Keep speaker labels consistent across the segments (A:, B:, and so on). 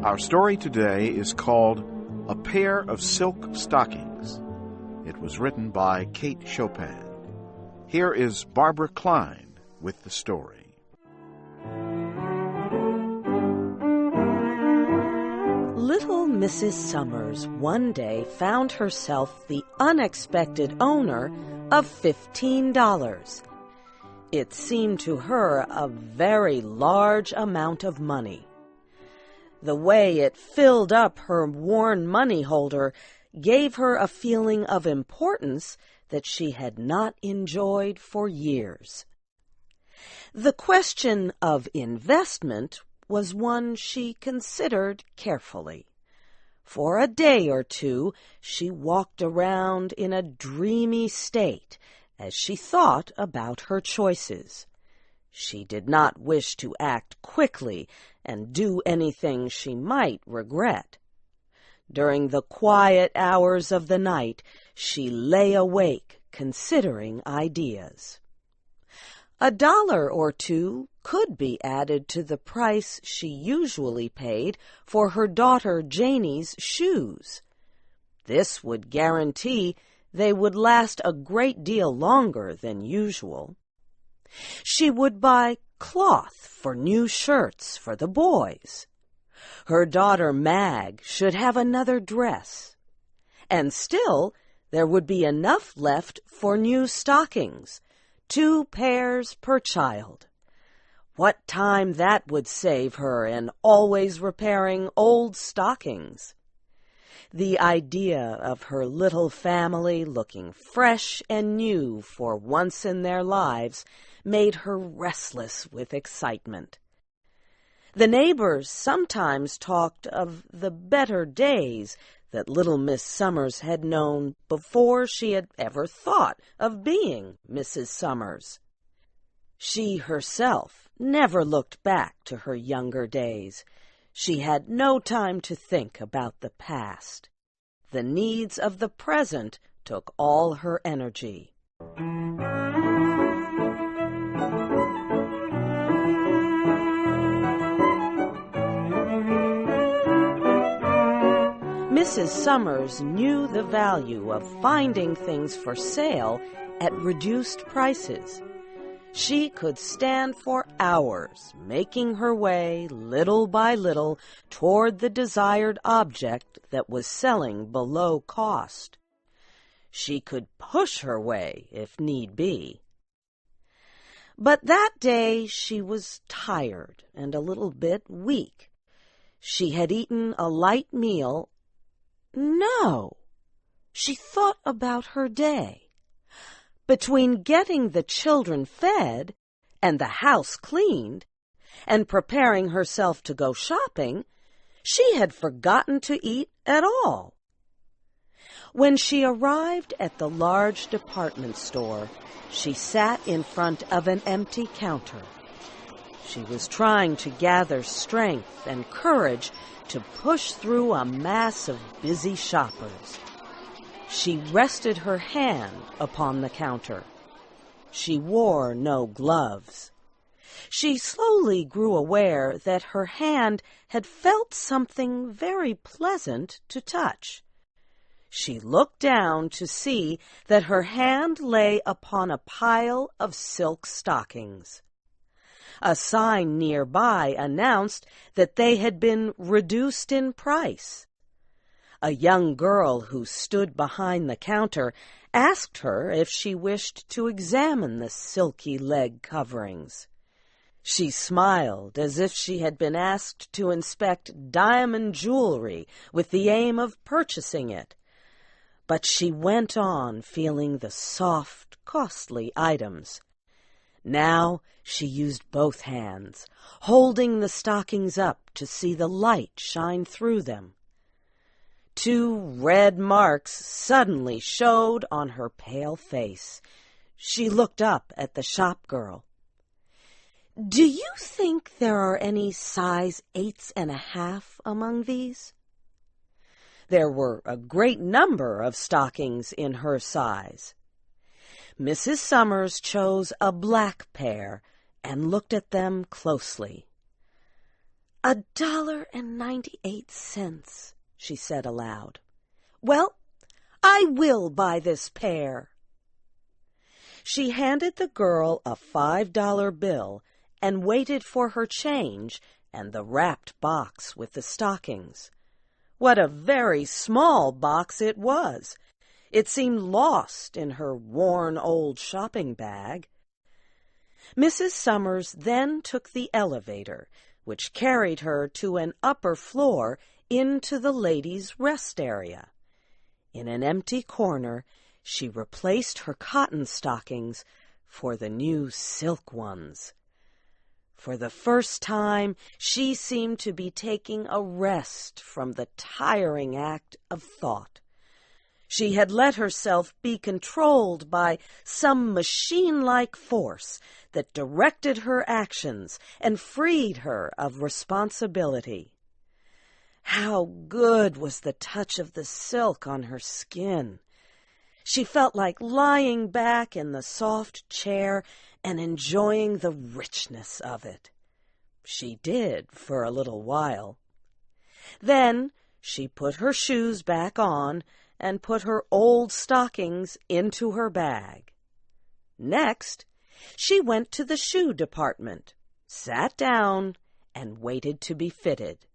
A: Our story today is called A Pair of Silk Stockings. It was written by Kate Chopin. Here is Barbara Klein with the story.
B: Little Mrs. Summers one day found herself the unexpected owner of $15. It seemed to her a very large amount of money. The way it filled up her worn money holder gave her a feeling of importance that she had not enjoyed for years. The question of investment was one she considered carefully. For a day or two she walked around in a dreamy state as she thought about her choices. She did not wish to act quickly and do anything she might regret. During the quiet hours of the night, she lay awake considering ideas. $1 or $2 could be added to the price she usually paid for her daughter Janie's shoes. This would guarantee they would last a great deal longer than usual. She would buy cloth for new shirts for the boys. Her daughter Mag should have another dress. And still, there would be enough left for new stockings, 2 pairs per child. What time that would save her in always repairing old stockings! The idea of her little family looking fresh and new for once in their lives made her restless with excitement. The neighbors sometimes talked of the better days that little Miss Summers had known before she had ever thought of being Mrs. Summers. She herself never looked back to her younger days. She had no time to think about the past. The needs of the present took all her energy. Mrs. Summers knew the value of finding things for sale at reduced prices. She could stand for hours, making her way little by little toward the desired object that was selling below cost. She could push her way if need be. But that day she was tired and a little bit weak. She had eaten a light meal. No, she thought about her day. Between getting the children fed and the house cleaned and preparing herself to go shopping, she had forgotten to eat at all. When she arrived at the large department store, she sat in front of an empty counter. She was trying to gather strength and courage to push through a mass of busy shoppers. She rested her hand upon the counter. She wore no gloves. She slowly grew aware that her hand had felt something very pleasant to touch. She looked down to see that her hand lay upon a pile of silk stockings. A sign nearby announced that they had been reduced in price. A young girl who stood behind the counter asked her if she wished to examine the silky leg coverings. She smiled as if she had been asked to inspect diamond jewelry with the aim of purchasing it. But she went on feeling the soft, costly items. Now she used both hands, holding the stockings up to see the light shine through them. 2 red marks suddenly showed on her pale face. She looked up at the shop girl. "Do you think there are any size 8.5 among these?" There were a great number of stockings in her size. Mrs. Summers chose a black pair and looked at them closely. $1.98, she said aloud. Well, I will buy this pair. She handed the girl a $5 bill and waited for her change and the wrapped box with the stockings. What a very small box it was! It seemed lost in her worn old shopping bag. Mrs. Summers then took the elevator, which carried her to an upper floor into the ladies' rest area. In an empty corner, she replaced her cotton stockings for the new silk ones. For the first time, she seemed to be taking a rest from the tiring act of thought. She had let herself be controlled by some machine-like force that directed her actions and freed her of responsibility. How good was the touch of the silk on her skin! She felt like lying back in the soft chair and enjoying the richness of it. She did for a little while. Then she put her shoes back on and put her old stockings into her bag. Next, she went to the shoe department, sat down, and waited to be fitted.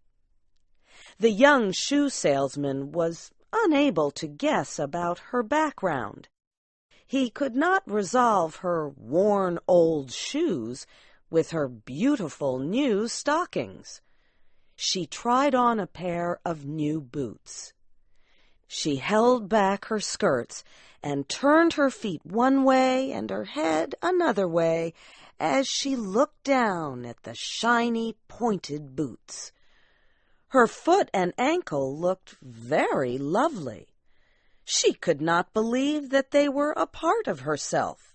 B: The young shoe salesman was unable to guess about her background. He could not resolve her worn old shoes with her beautiful new stockings. She tried on a pair of new boots. She held back her skirts and turned her feet one way and her head another way as she looked down at the shiny, pointed boots. Her foot and ankle looked very lovely. She could not believe that they were a part of herself.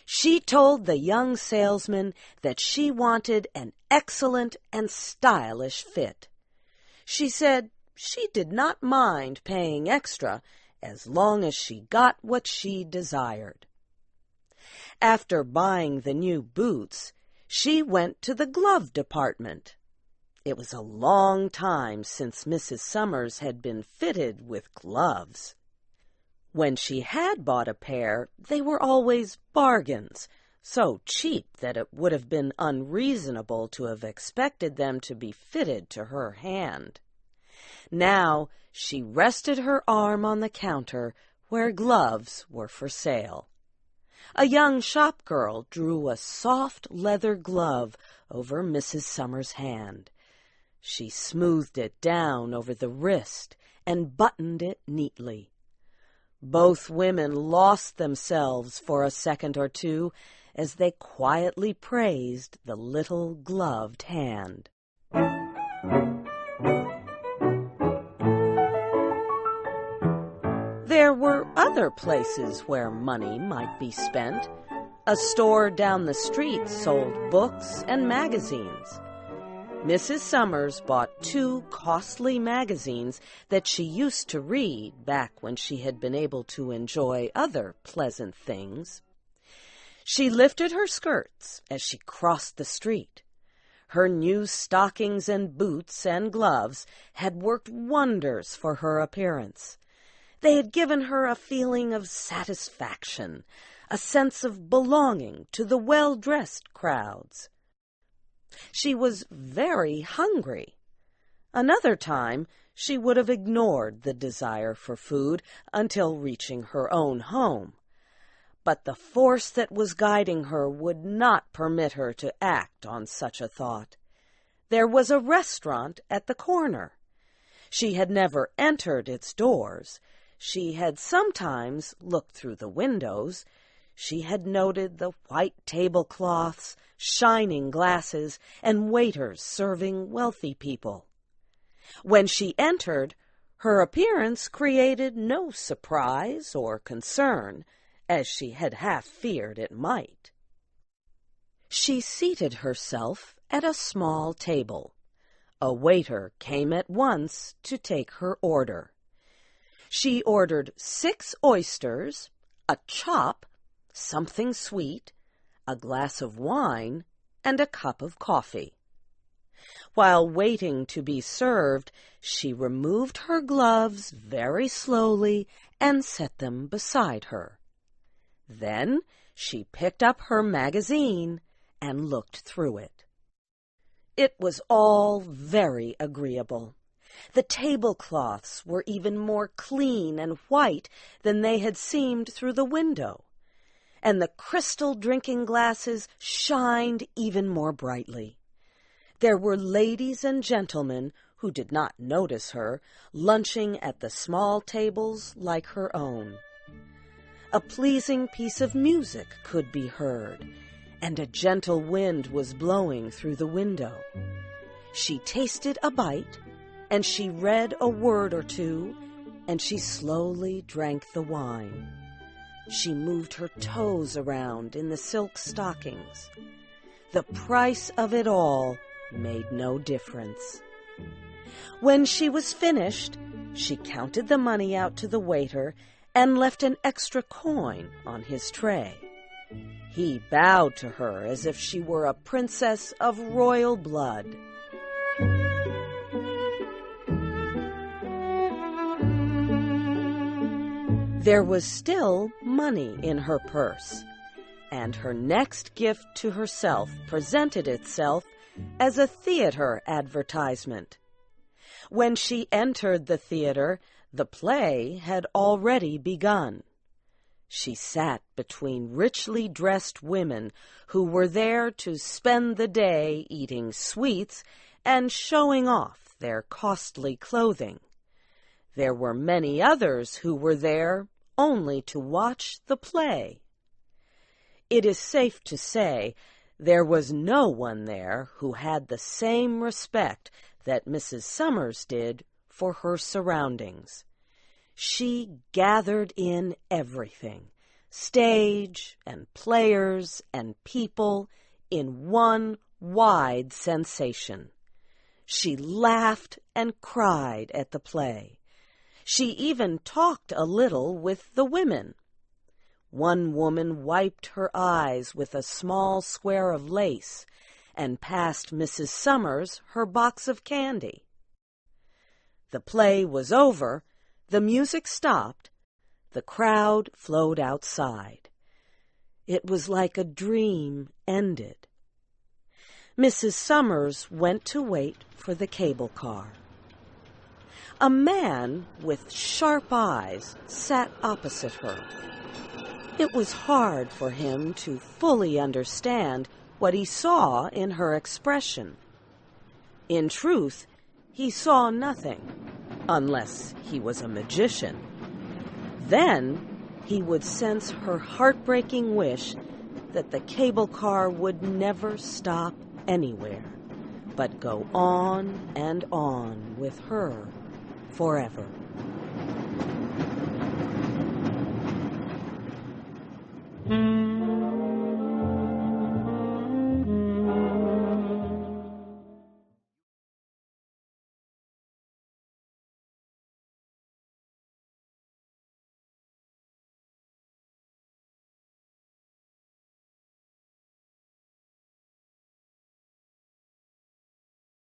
B: She told the young salesman that she wanted an excellent and stylish fit. She said she did not mind paying extra as long as she got what she desired. After buying the new boots, she went to the glove department. It was a long time since Mrs. Summers had been fitted with gloves. When she had bought a pair, they were always bargains, so cheap that it would have been unreasonable to have expected them to be fitted to her hand. Now she rested her arm on the counter where gloves were for sale. A young shop girl drew a soft leather glove over Mrs. Summers' hand. She smoothed it down over the wrist and buttoned it neatly. Both women lost themselves for a second or two as they quietly praised the little gloved hand. There were other places where money might be spent. A store down the street sold books and magazines. Mrs. Summers bought 2 costly magazines that she used to read back when she had been able to enjoy other pleasant things. She lifted her skirts as she crossed the street. Her new stockings and boots and gloves had worked wonders for her appearance. They had given her a feeling of satisfaction, a sense of belonging to the well-dressed crowds. She was very hungry. Another time, she would have ignored the desire for food until reaching her own home. But the force that was guiding her would not permit her to act on such a thought. There was a restaurant at the corner. She had never entered its doors. She had sometimes looked through the windows. She had noted the white tablecloths, shining glasses, and waiters serving wealthy people. When she entered, her appearance created no surprise or concern, as she had half feared it might. She seated herself at a small table. A waiter came at once to take her order. She ordered 6 oysters, a chop, something sweet, a glass of wine, and a cup of coffee. While waiting to be served, she removed her gloves very slowly and set them beside her. Then she picked up her magazine and looked through it. It was all very agreeable. The tablecloths were even more clean and white than they had seemed through the window, and the crystal drinking glasses shined even more brightly. There were ladies and gentlemen who did not notice her, lunching at the small tables like her own. A pleasing piece of music could be heard, and a gentle wind was blowing through the window. She tasted a bite, and she read a word or two, and she slowly drank the wine. She moved her toes around in the silk stockings. The price of it all made no difference. When she was finished, she counted the money out to the waiter and left an extra coin on his tray. He bowed to her as if she were a princess of royal blood. There was still money in her purse, and her next gift to herself presented itself as a theater advertisement. When she entered the theater, the play had already begun. She sat between richly dressed women who were there to spend the day eating sweets and showing off their costly clothing. There were many others who were there only to watch the play. It is safe to say there was no one there who had the same respect that Mrs. Summers did for her surroundings. She gathered in everything, stage and players and people, in one wide sensation. She laughed and cried at the play. She even talked a little with the women. One woman wiped her eyes with a small square of lace and passed Mrs. Summers her box of candy. The play was over. The music stopped. The crowd flowed outside. It was like a dream ended. Mrs. Summers went to wait for the cable car. A man with sharp eyes sat opposite her. It was hard for him to fully understand what he saw in her expression. In truth, he saw nothing, unless he was a magician. Then he would sense her heartbreaking wish that the cable car would never stop anywhere, but go on and on with her forever.